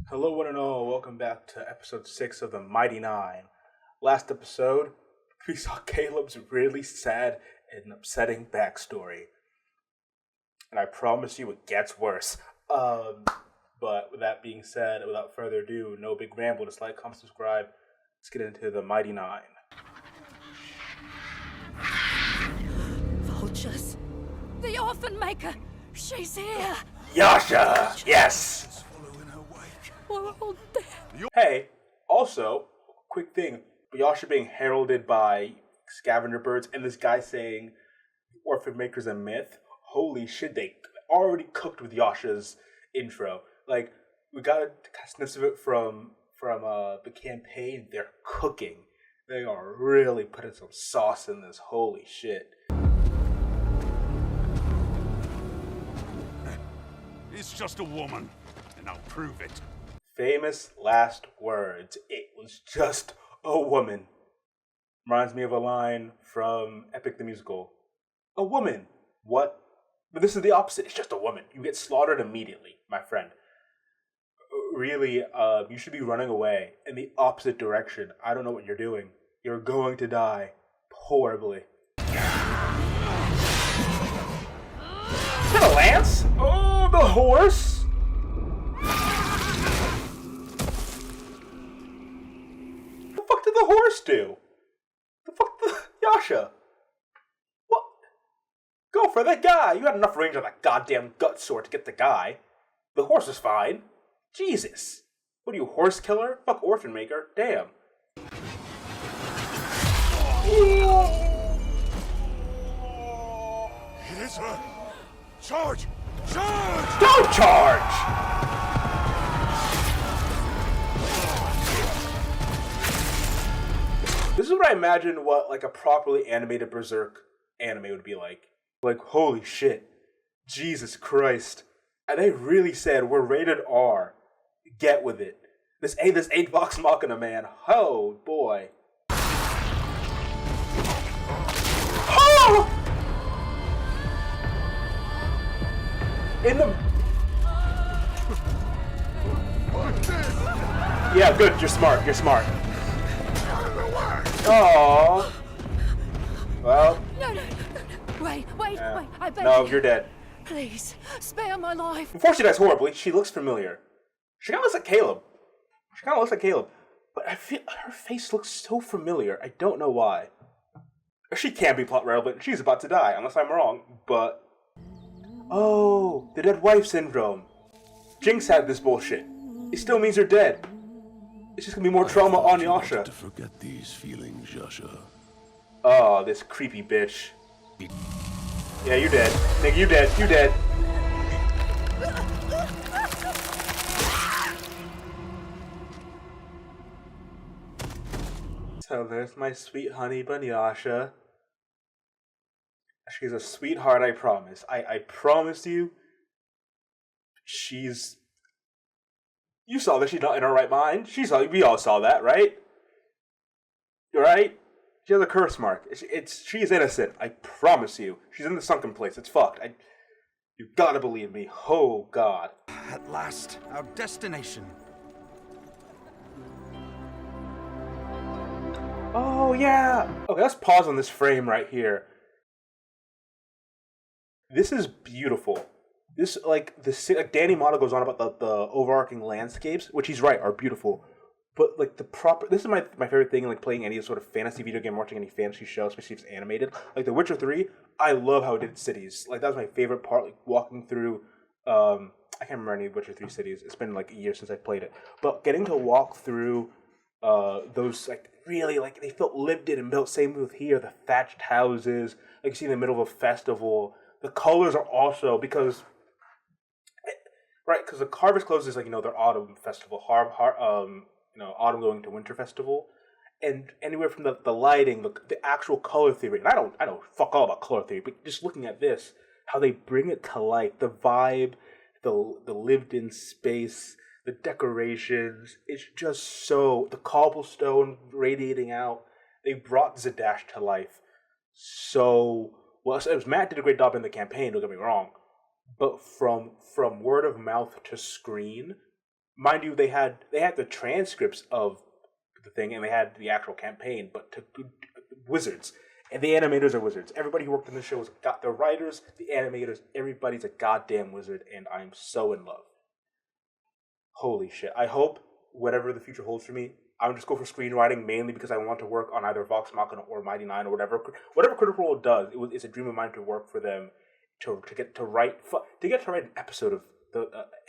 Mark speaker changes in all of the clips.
Speaker 1: Hello, one and all. Welcome back to episode 6 of the Mighty Nine. Last episode, we saw Caleb's really sad and upsetting backstory. And I promise you it gets worse. But with that being said, without further ado, no big ramble, just like, comment, subscribe. Let's get into the Mighty Nine.
Speaker 2: Vultures! The Orphan Maker! She's here!
Speaker 1: Yasha! Yes!
Speaker 2: We're all dead.
Speaker 1: Hey, also, quick thing. Yasha being heralded by scavenger birds and this guy saying Orphan Maker's a myth. Holy shit, they already cooked with Yasha's intro. Like, we got a sniff of it from the campaign. They're cooking. They are really putting some sauce in this. Holy shit.
Speaker 3: It's just a woman, and I'll prove it.
Speaker 1: Famous last words. It was just a woman. Reminds me of a line from Epic the Musical. A woman. What? But this is the opposite. It's just a woman. You get slaughtered immediately, my friend. Really, you should be running away in the opposite direction. I don't know what you're doing. You're going to die horribly. Is that a lance? Oh, the horse? What the fuck did the horse do? The fuck did Yasha? What? Go for the guy. You had enough range on that goddamn gut sword to get the guy. The horse is fine. Jesus. What are you, horse killer? Fuck Orphan Maker. Damn.
Speaker 3: It is her! Charge! Charge!
Speaker 1: Don't charge! This is what I imagine what like a properly animated Berserk anime would be like. Like, holy shit. Jesus Christ. And they really said, we're rated R. Get with it. This 8-box Machina, man. Oh, boy. Oh! In the... Yeah, good. You're smart. You're smart. Oh. Well.
Speaker 2: No. Wait, I beg
Speaker 1: No,
Speaker 2: you.
Speaker 1: you're dead.
Speaker 2: Please, spare my life.
Speaker 1: Before she dies horribly, she looks familiar. She kind of looks like Caleb. But I feel her face looks so familiar. I don't know why. She can't be plot relevant. She's about to die, unless I'm wrong. But oh, the dead wife syndrome. Jinx had this bullshit. It still means you're dead. It's just gonna be more trauma on Yasha.
Speaker 4: To forget these feelings, Yasha.
Speaker 1: Oh, this creepy bitch. Yeah, you're dead. Nigga, you dead. You dead. So there's my sweet honey bun Yasha. She's a sweetheart, I promise. I promise you. You saw that she's not in her right mind. We all saw that, right? Right? She has a curse mark. She's innocent. I promise you. She's in the sunken place. It's fucked. You gotta believe me. Oh, God.
Speaker 3: At last, our destination.
Speaker 1: Oh, yeah. Okay, let's pause on this frame right here. This is beautiful. This, like Danny Mono goes on about the overarching landscapes, which he's right, are beautiful. But, like, this is my favorite thing in, like, playing any sort of fantasy video game, watching any fantasy show, especially if it's animated. Like, The Witcher 3, I love how it did cities. Like, that was my favorite part, like, walking through, I can't remember any Witcher 3 cities. It's been, like, a year since I played it. But getting to walk through those, like, really, like, they felt lived in and built. Same with here, the thatched houses, like, you see in the middle of a festival. The colors are also, because the Harvest closes, like, their autumn festival, autumn going to winter festival, and anywhere from the lighting, the actual color theory. And I don't fuck all about color theory, but just looking at this, how they bring it to life, the vibe, the lived in space, the decorations, it's just so, the cobblestone radiating out. They brought Zadash to life so well. Matt did a great job in the campaign. Don't get me wrong. But from word of mouth to screen, mind you, they had the transcripts of the thing, and they had the actual campaign, but to wizards. And the animators are wizards. Everybody who worked on the show got the writers, the animators, everybody's a goddamn wizard, and I'm so in love. Holy shit. I hope whatever the future holds for me, I'm just go for screenwriting mainly because I want to work on either Vox Machina or Mighty Nein or whatever. Whatever Critical Role does, it's a dream of mine to work for them to get to write an episode of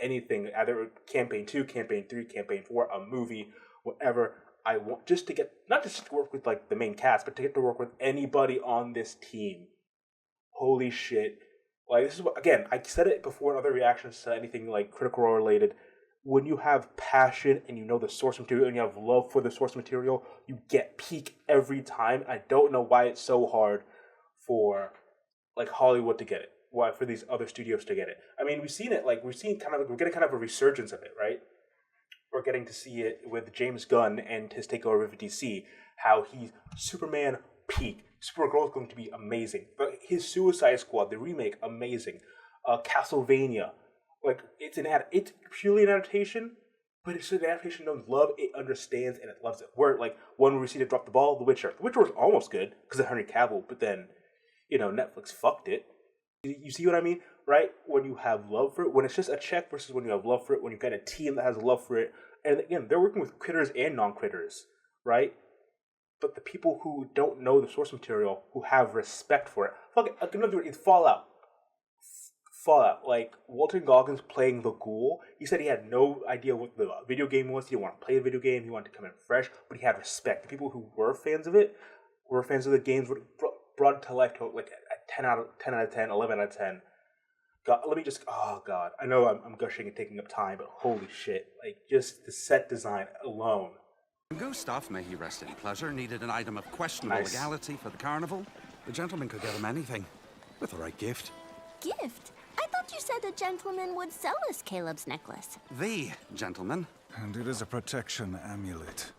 Speaker 1: anything, either campaign 2, campaign 3, campaign 4, a movie, whatever. I want just to get not just to work with like the main cast, but to get to work with anybody on this team. Holy shit! Like this is what, again, I said it before in other reactions to anything like Critical Role related. When you have passion and you know the source material and you have love for the source material, you get peak every time. I don't know why it's so hard for like Hollywood to get it. Why for these other studios to get it? I mean, we're getting kind of a resurgence of it, right? We're getting to see it with James Gunn and his takeover of DC. How he's Superman peak. Supergirl is going to be amazing. But his Suicide Squad, the remake, amazing. Castlevania, like it's purely an adaptation, but it's an adaptation knows love, it understands, and it loves it. Where like one we see it drop the ball, The Witcher. The Witcher was almost good because of Henry Cavill, but then Netflix fucked it. You see what I mean, right? When you have love for it, when it's just a check versus when you have love for it, when you've got a team that has love for it, and again, they're working with critters and non-critters, right? But the people who don't know the source material, who have respect for it, another word, it's Fallout. Like Walton Goggins playing the Ghoul, he said he had no idea what the video game was. He didn't want to play the video game. He wanted to come in fresh, but he had respect. The people who were fans of it, were fans of the games, brought it to life to like a 10 out of 10, 11 out of 10. God, oh God, I know I'm gushing and taking up time, but holy shit, like just the set design alone.
Speaker 5: Gustav, may he rest in pleasure, needed an item of questionable legality for the carnival. The gentleman could get him anything, with the right gift.
Speaker 6: Gift? I thought you said a gentleman would sell us Caleb's necklace.
Speaker 5: The gentleman.
Speaker 7: And it is a protection amulet.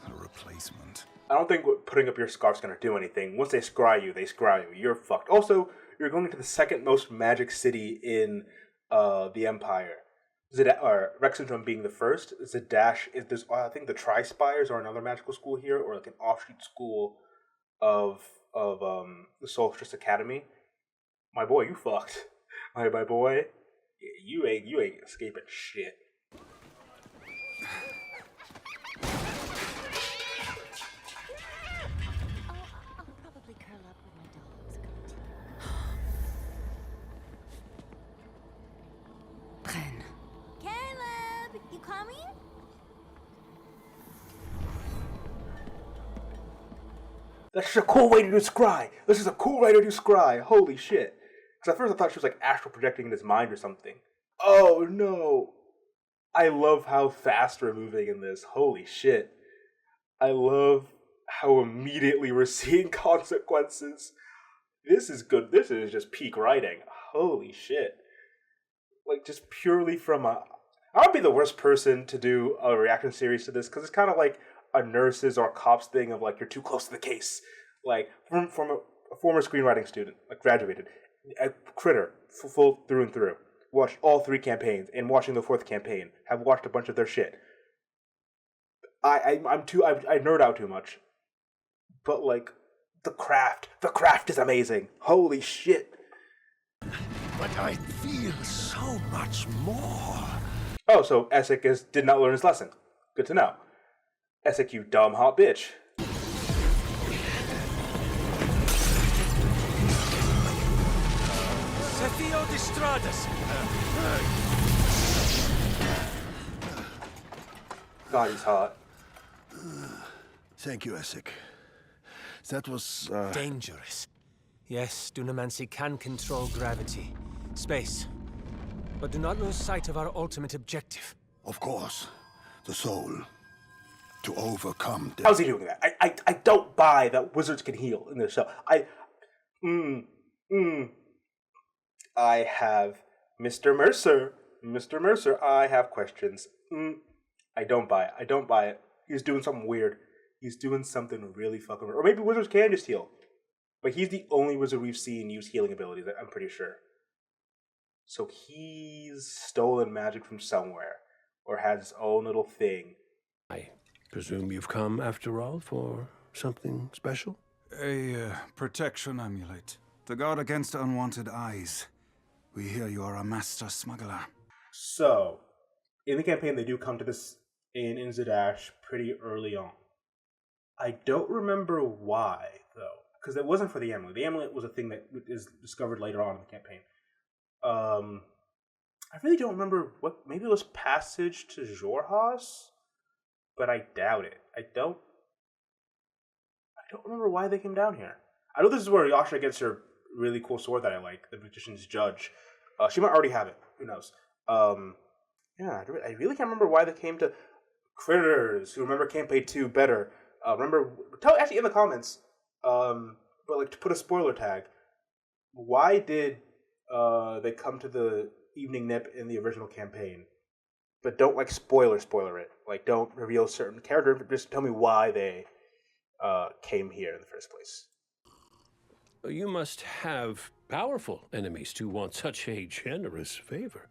Speaker 7: A replacement.
Speaker 1: I don't think putting up your scarf's gonna do anything. Once they scry you, You're fucked. Also, you're going into the second most magic city in the Empire. Rexendrum being the first. Zadash is I think the Tri-Spires are another magical school here, or like an offshoot school of the Solstice Academy. My boy, you fucked. My boy, you ain't escaping shit.
Speaker 6: I'll probably curl up with my dogs.
Speaker 2: Bren.
Speaker 6: Caleb, you coming?
Speaker 1: That's just a cool way to do scry. This is a cool way to do scry. Holy shit. Because at first I thought she was like astral projecting in his mind or something. Oh no. I love how fast we're moving in this. Holy shit. I love how immediately we're seeing consequences. This is good. This is just peak writing. Holy shit. Like just purely from I would be the worst person to do a reaction series to this because it's kind of like a nurses or cops thing of like you're too close to the case. Like from a former screenwriting student, like graduated. A critter, full through and through. Watched all 3 campaigns and watching the 4th campaign. Have watched a bunch of their shit. I nerd out too much. But like the craft is amazing. Holy shit.
Speaker 3: But I feel so much more.
Speaker 1: Oh, so Essek did not learn his lesson. Good to know. Essek, you dumb hot bitch.
Speaker 3: Theo Distratus.
Speaker 1: God, he's hot.
Speaker 4: Thank you, Essek. That was,
Speaker 8: dangerous. Yes, Dunamancy can control gravity, space. But do not lose sight of our ultimate objective.
Speaker 4: Of course. The soul. To overcome death.
Speaker 1: How's he doing that? I don't buy that wizards can heal in this show. I have Mr. Mercer. Mr. Mercer, I have questions. I don't buy it. He's doing something weird. He's doing something really fucking weird. Or maybe wizards can just heal. But he's the only wizard we've seen use healing abilities, I'm pretty sure. So he's stolen magic from somewhere. or has its own little thing.
Speaker 9: I presume you've come, after all, for something special?
Speaker 7: A protection amulet. To guard against unwanted eyes. We hear you are a master smuggler.
Speaker 1: So, in the campaign, they do come to this in Zadash pretty early on. I don't remember why, though, because it wasn't for the amulet. The amulet was a thing that is discovered later on in the campaign. I really don't remember what. Maybe it was passage to Xhorhas, but I doubt it. I don't remember why they came down here. I know this is where Yasha gets her really cool sword that I like, the Magician's Judge. She might already have it. Who knows? Yeah, I really can't remember why they came to Critters, who remember Campaign 2 better. Tell actually in the comments, but like to put a spoiler tag, why did they come to the Evening Nip in the original campaign? But don't like spoiler it. Like don't reveal certain character, but just tell me why they came here in the first place.
Speaker 9: You must have powerful enemies to want such a generous favor.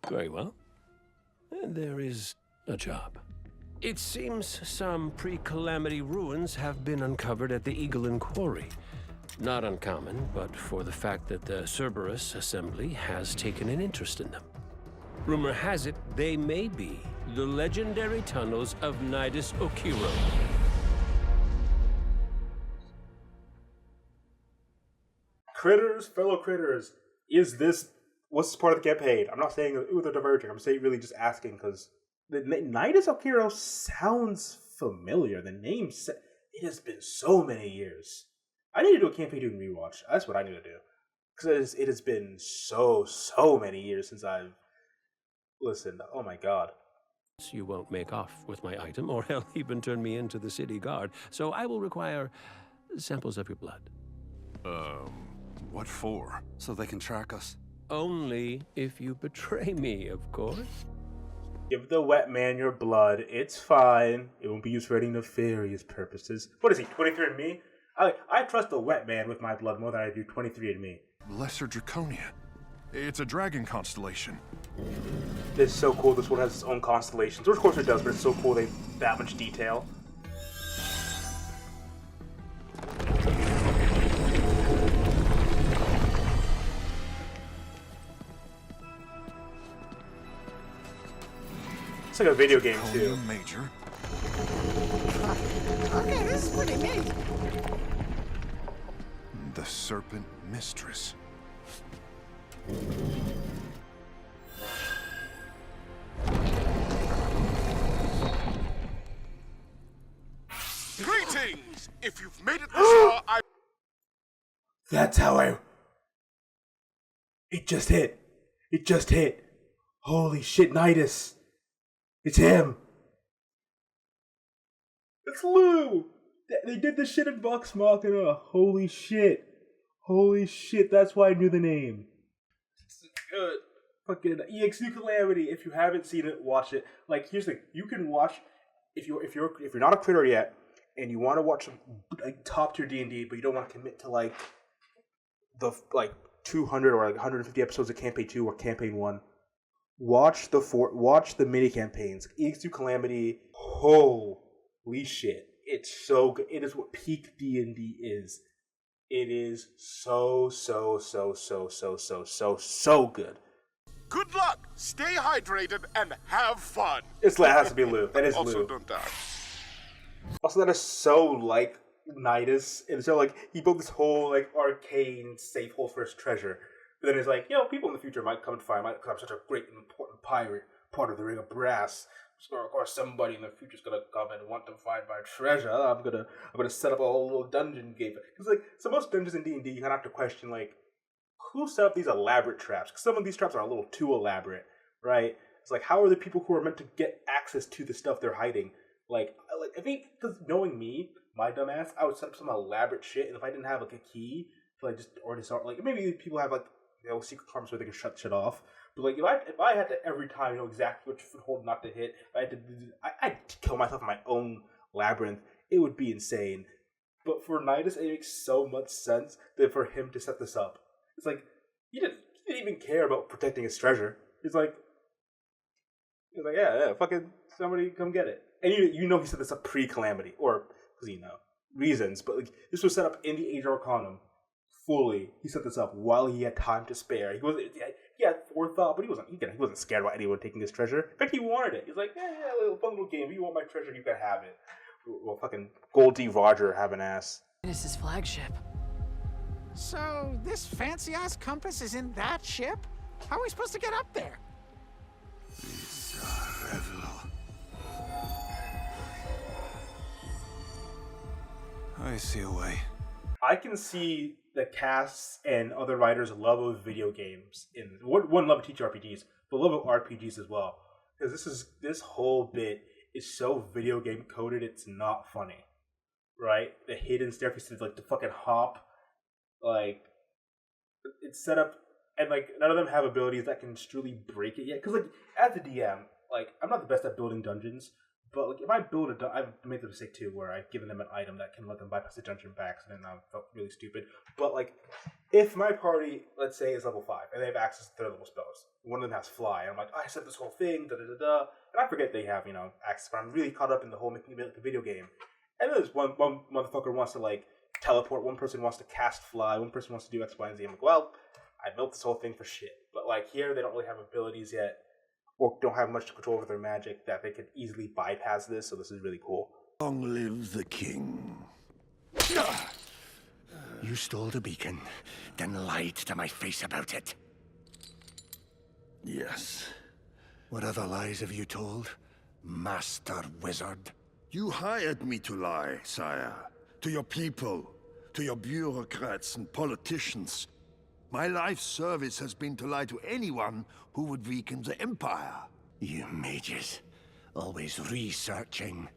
Speaker 9: Very well. And there is a job. It seems some pre-calamity ruins have been uncovered at the Eagle Quarry. Not uncommon, but for the fact that the Cerberus Assembly has taken an interest in them. Rumor has it they may be the legendary tunnels of Nidus Okiro.
Speaker 1: Critters, fellow critters, what's this part of the campaign? I'm not saying it was a diverging. I'm saying really just asking because the Nidus Okiro sounds familiar. The name, it has been so many years. I need to do a campaign 2 rewatch. That's what I need to do. Because it has been so many years since I've listened. Oh my god.
Speaker 9: You won't make off with my item, or hell, even turn me into the city guard. So I will require samples of your blood.
Speaker 3: What for?
Speaker 5: So they can track us.
Speaker 9: Only if you betray me, of course.
Speaker 1: Give the wet man your blood. It's fine. It won't be used for any nefarious purposes. What is he, 23andMe? I trust the wet man with my blood more than I do 23andMe.
Speaker 3: Lesser Draconia. It's a dragon constellation.
Speaker 1: It's so cool. This one has its own constellations. Of course it does, but it's so cool they have that much detail. It's like a video game too.
Speaker 3: Major.
Speaker 10: Okay, this is pretty neat.
Speaker 3: The Serpent Mistress. Greetings! If you've made it this far, I...
Speaker 1: That's how It just hit. It just hit. Holy shit, Nidus. It's him. It's Lou. They did this shit in Vox Machina. Holy shit. Holy shit, that's why I knew the name. It's good. Fucking EXU Calamity. If you haven't seen it, watch it. Like, here's the thing. You can watch if you're not a critter yet and you want to watch some like top tier D&D, but you don't want to commit to like the 200 or like 150 episodes of Campaign 2 or Campaign 1. Watch the mini campaigns. EXU Calamity. Holy shit. It's so good. It is what peak D&D is. It is so good.
Speaker 3: Good luck, stay hydrated, and have fun.
Speaker 1: It has to be Lou. That is
Speaker 3: also,
Speaker 1: Lou.
Speaker 3: don't die.
Speaker 1: Also, that is so like Nidus. And so like he built this whole like arcane safe hole for his treasure. But then it's like, people in the future might come and find because I'm such a great and important pirate, part of the Ring of Brass. So of course somebody in the future is gonna come and want to find my treasure. I'm gonna set up a whole little dungeon game. Because like so most dungeons in D&D you kinda have to question like who set up these elaborate traps? Because some of these traps are a little too elaborate, right? It's like how are the people who are meant to get access to the stuff they're hiding? Like I think because knowing me, my dumbass, I would set up some elaborate shit, and if I didn't have like a key to like just already start like maybe people have like secret compartments where they can shut shit off. But like if I had to every time know exactly which foothold not to hit, I'd kill myself in my own labyrinth. It would be insane. But for Nidus, it makes so much sense that for him to set this up. It's like he didn't even care about protecting his treasure. He's like, He's like, yeah, fucking somebody come get it. And you know he set this up pre-Calamity, or because reasons, but like this was set up in the Age of Arcanum fully. He set this up while he had time to spare. He had forethought, but he wasn't scared about anyone taking his treasure. In fact, he wanted it. He's like, yeah, fun little game. If you want my treasure, you can have it. Well, fucking Goldie Roger have an ass.
Speaker 2: This is flagship.
Speaker 10: So, this fancy-ass compass is in that ship? How are we supposed to get up there?
Speaker 7: I see a way.
Speaker 1: I can see the casts and other writers' love of video games one love of TTRPGs, but love of RPGs as well. Because this whole bit is so video game coded, it's not funny, right? The hidden staircases, like the fucking hop, like it's set up, and like none of them have abilities that can truly break it yet. Because like as a DM, like I'm not the best at building dungeons. But like if I build I've made the mistake too where I've given them an item that can let them bypass the dungeon backs, and then I felt really stupid. But like if my party, let's say, is level 5 and they have access to third level spells, one of them has fly, and I'm like, I set this whole thing, and I forget they have access, but I'm really caught up in the whole making the video game. And then there's one motherfucker wants to like teleport, one person wants to cast fly, one person wants to do X, Y, and Z. I'm like, well, I built this whole thing for shit. But like here, they don't really have abilities yet, or don't have much control over their magic that they could easily bypass this, so this is really cool.
Speaker 4: Long live the king.
Speaker 3: You stole the beacon, then lied to my face about it.
Speaker 4: Yes.
Speaker 3: What other lies have you told, Master Wizard?
Speaker 4: You hired me to lie, sire. To your people, to your bureaucrats and politicians. My life's service has been to lie to anyone who would weaken the Empire.
Speaker 3: You mages, always researching.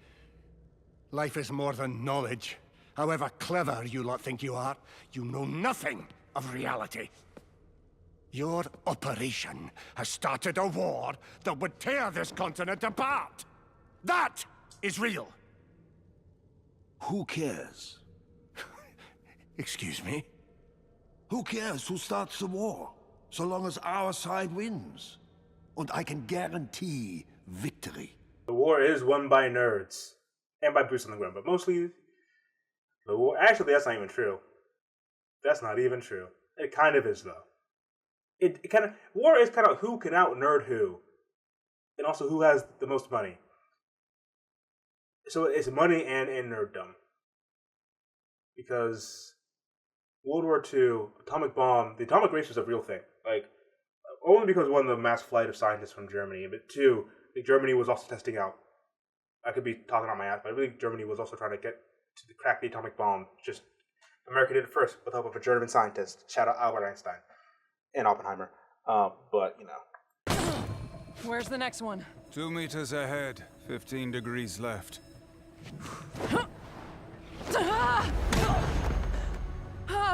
Speaker 3: Life is more than knowledge. However clever you lot think you are, you know nothing of reality. Your operation has started a war that would tear this continent apart. That is real.
Speaker 4: Who cares?
Speaker 3: Excuse me?
Speaker 4: Who cares who starts the war, so long as our side wins? And I can guarantee victory.
Speaker 1: The war is won by nerds and by boots on the ground, but mostly the war. Actually, that's not even true. That's not even true. It kind of is though. It kind of war is kind of who can out nerd who, and also who has the most money. So it's money and nerddom. Because World War II, atomic bomb, the atomic race was a real thing. Like, only because one, the mass flight of scientists from Germany, but two, like, Germany was also testing out. I could be talking on my ass, but I believe Germany was also trying to get to crack the atomic bomb. Just America did it first with the help of a German scientist. Shout out Albert Einstein and Oppenheimer. But
Speaker 2: Where's the next one?
Speaker 7: 2 meters ahead, 15 degrees left.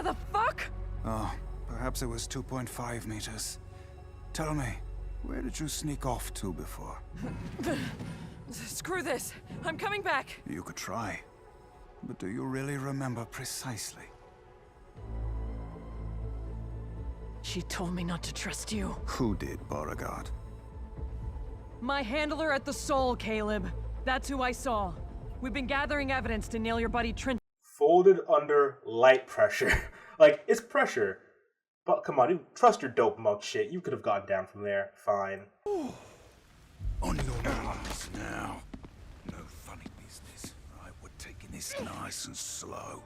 Speaker 2: The fuck?
Speaker 7: Oh, perhaps it was 2.5 meters. Tell me, where did you sneak off to before?
Speaker 2: Screw this. I'm coming back.
Speaker 7: You could try. But do you really remember precisely?
Speaker 2: She told me not to trust you.
Speaker 7: Who did, Beauregard?
Speaker 2: My handler at the Soul, Caleb. That's who I saw. We've been gathering evidence to nail your buddy Trent.
Speaker 1: Folded under light pressure. Like, it's pressure. But come on, you trust your dope mug shit. You could have gone down from there. Fine.
Speaker 7: On your arms now. No funny business. Right, we're taking this nice and slow.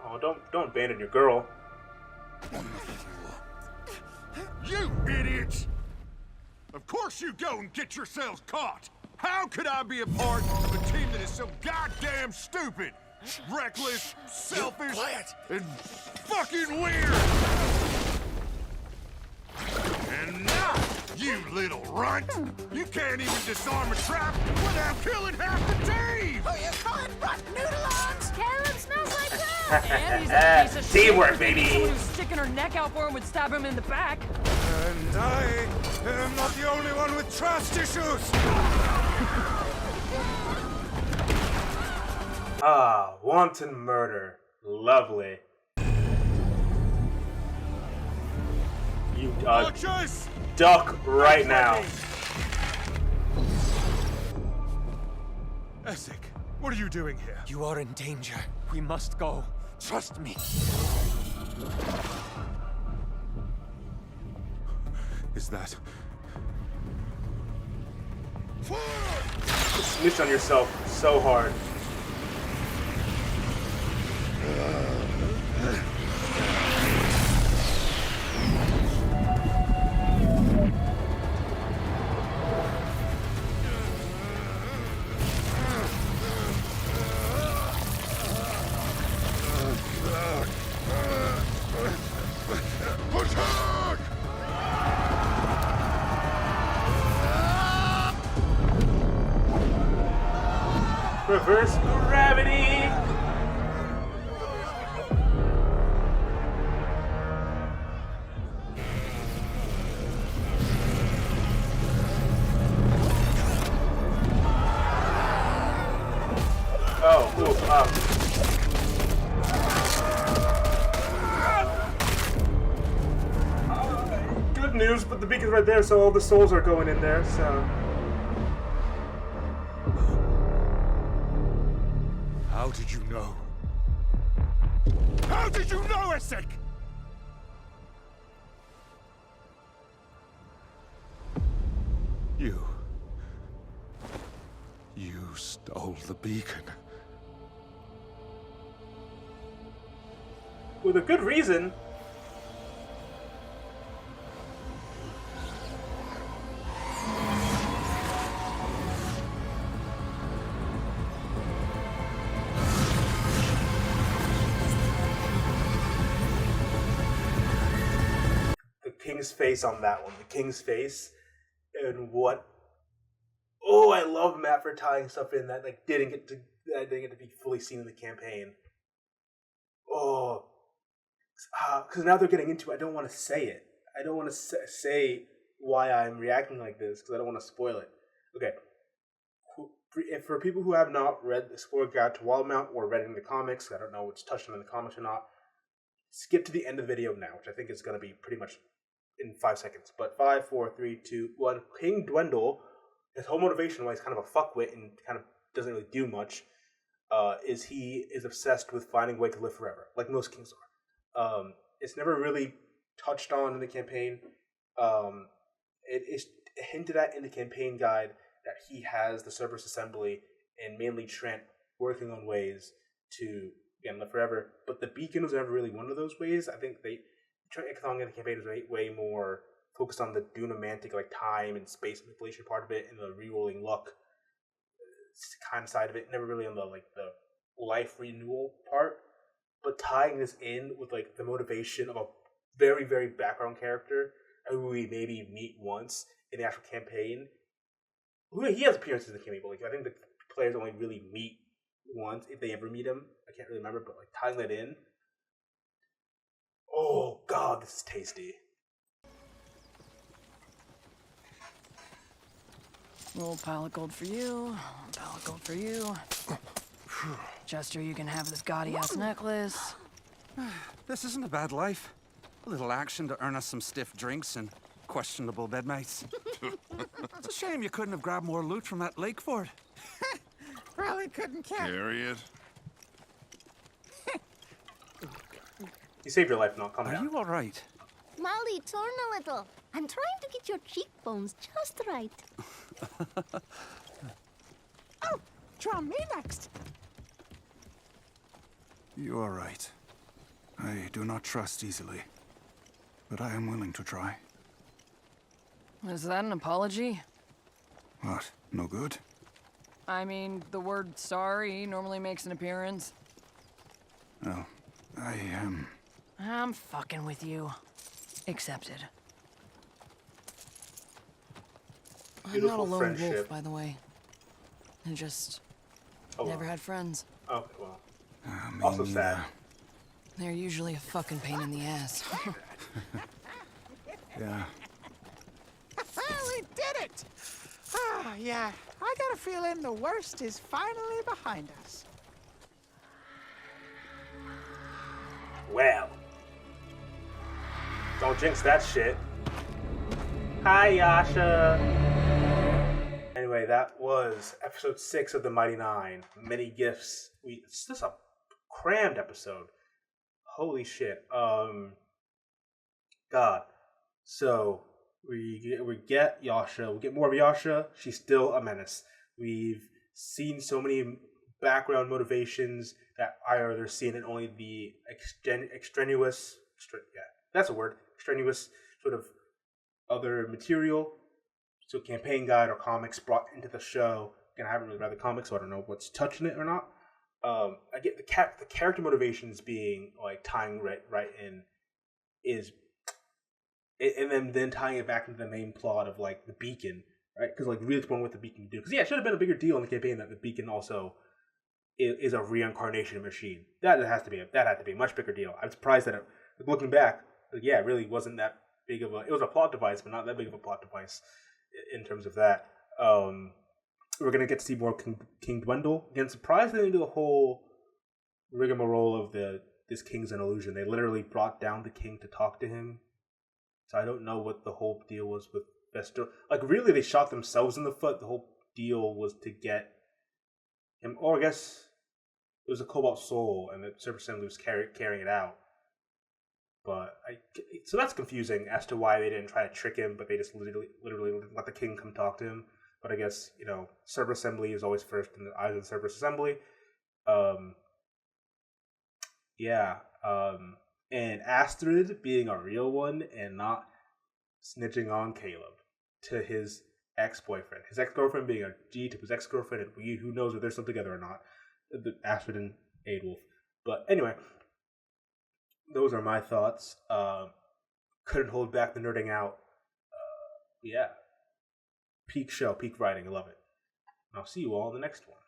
Speaker 1: Oh, don't abandon your girl.
Speaker 3: You idiots! Of course you go and get yourselves caught! How could I be a part of a team that is so goddamn stupid, reckless, selfish, and fucking weird? And now, you little runt, you can't even disarm a trap without killing half the team!
Speaker 10: Oh, you call it rotten noodle-arms?
Speaker 6: Caleb smells like crap!
Speaker 2: And he's a piece of
Speaker 1: Teamwork,
Speaker 2: shit.
Speaker 1: baby.
Speaker 2: Someone who's sticking her neck out for him would stab him in the back.
Speaker 7: And I am not the only one with trust issues!
Speaker 1: Wanton murder. Lovely. You duck right now.
Speaker 11: Essek, what are you doing here?
Speaker 8: You are in danger. We must go. Trust me.
Speaker 11: Is that...
Speaker 1: You snitched on yourself so hard. Reverse gravity! Oh, ooh, good news, but the beacon's right there, so all the souls are going in there, so...
Speaker 11: How did you know? How did you know, Essek? You stole the beacon.
Speaker 1: With a good reason. King's face on that one. The King's face, and what? Oh, I love Matt for tying stuff in that didn't get to be fully seen in the campaign. Oh, because now they're getting into it. I don't want to say it. I don't want to say why I'm reacting like this because I don't want to spoil it. Okay, for people who have not read the Explorer Guide to Wildmount or read it in the comics, I don't know what's touched on in the comics or not. Skip to the end of the video now, which I think is going to be pretty much in 5 seconds. But 5, 4, 3, 2, 1. King Dwendal, his whole motivation, why he's kind of a fuckwit and kind of doesn't really do much, is he is obsessed with finding a way to live forever, like most kings are. It's never really touched on in the campaign. It is hinted at in the campaign guide that he has the Cerberus Assembly and mainly Trent working on ways to, again, live forever. But the beacon was never really one of those ways. I think Trent in the campaign was way more focused on the Dunamantic, time and space manipulation part of it, and the re-rolling luck kind of side of it. Never really on the life renewal part. But tying this in with the motivation of a very, very background character who we maybe meet once in the actual campaign. He has appearances in the campaign, but I think the players only really meet once if they ever meet him. I can't really remember, but tying that in. Oh god, this is tasty.
Speaker 2: A little pile of gold for you, a pile of gold for you. Jester, you can have this gaudy-ass necklace.
Speaker 5: This isn't a bad life. A little action to earn us some stiff drinks and questionable bedmates. It's a shame you couldn't have grabbed more loot from that lake fort.
Speaker 10: Probably couldn't carry
Speaker 4: it.
Speaker 1: You saved your life, now. Calm down.
Speaker 5: Are you all right?
Speaker 6: Molly, torn a little. I'm trying to get your cheekbones just right.
Speaker 10: Oh, draw me next.
Speaker 7: You are right. I do not trust easily, but I am willing to try.
Speaker 2: Is that an apology?
Speaker 7: What? No good?
Speaker 2: I mean, the word sorry normally makes an appearance.
Speaker 7: Well,
Speaker 2: I'm fucking with you. Accepted. I'm not a lone wolf, by the way. I just never had friends.
Speaker 1: Oh, well. Also sad.
Speaker 2: They're usually a fucking pain in the ass.
Speaker 7: Yeah.
Speaker 10: We did it! Ah, yeah. I got a feeling the worst is finally behind us.
Speaker 1: Well. Don't jinx that shit. Hi, Yasha. Anyway, that was episode 6 of the Mighty Nine. Many gifts. It's just a crammed episode. Holy shit. God. So we get Yasha. We get more of Yasha. She's still a menace. We've seen so many background motivations that either they're seeing in only the extraneous, that's a word, extraneous sort of other material, so campaign guide or comics brought into the show. Again, I haven't really read the comics, so I don't know what's touching it or not. I get the character motivations being like tying right in is, and then tying it back into the main plot of like the beacon, right? Because like really exploring what the beacon can do. Because yeah, it should have been a bigger deal in the campaign that the beacon also is a reincarnation machine. That had to be a much bigger deal. I'm surprised that looking back, yeah, it really wasn't that big of a. It was a plot device, but not that big of a plot device in terms of that. We're gonna get to see more King Dwindle. Again, surprised they didn't do the whole rigmarole of this king's an illusion. They literally brought down the king to talk to him. So I don't know what the whole deal was with Vestor. Like really, they shot themselves in the foot. The whole deal was to get him, or I guess it was a Cobalt Soul, and the Surface Assembly was carrying it out. But so that's confusing as to why they didn't try to trick him, but they just literally let the king come talk to him. But I guess Surface Assembly is always first in the eyes of the Surface Assembly. And Astrid being a real one and not snitching on Caleb to his ex-boyfriend. His ex-girlfriend being a G to his ex-girlfriend, and who knows if they're still together or not. Astrid and Aidwolf. But anyway, those are my thoughts. Couldn't hold back the nerding out. Peak show, peak writing. I love it. And I'll see you all in the next one.